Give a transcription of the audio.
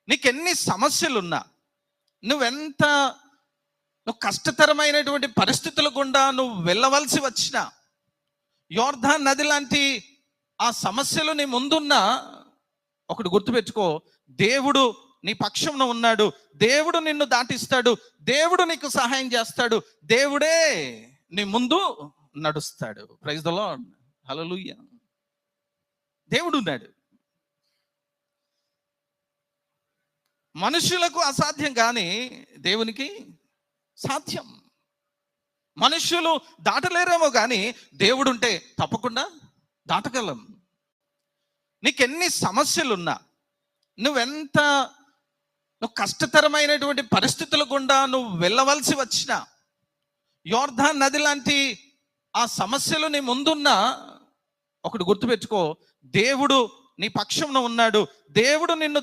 నీకెన్ని సమస్యలున్నా, నువ్వు కష్టతరమైనటువంటి పరిస్థితుల గుండా నువ్వు వెళ్ళవలసి వచ్చినా, యోర్దాన్ నది లాంటి ఆ సమస్యలు నీ ముందున్నా, ఒకటి గుర్తుపెట్టుకో, దేవుడు నీ పక్షంలో ఉన్నాడు. దేవుడు నిన్ను దాటిస్తాడు. దేవుడు నీకు సహాయం చేస్తాడు. దేవుడే నీ ముందు నడుస్తాడు. Praise the lord. హల్లెలూయా. దేవుడు ఉన్నాడు. మనుషులకు అసాధ్యం కానీ దేవునికి సాధ్యం. మనుషులు దాటలేరేమో కానీ దేవుడుంటే తప్పకుండా దాటగలం. నీకెన్ని సమస్యలున్నా, నువ్వు కష్టతరమైనటువంటి పరిస్థితుల గుండా నువ్వు వెళ్ళవలసి వచ్చినా, యోర్దాన్ నది లాంటి ఆ సమస్యలు నీ ముందున్నా, ఒకటి గుర్తుపెట్టుకో, దేవుడు నీ పక్షంలో ఉన్నాడు. దేవుడు నిన్ను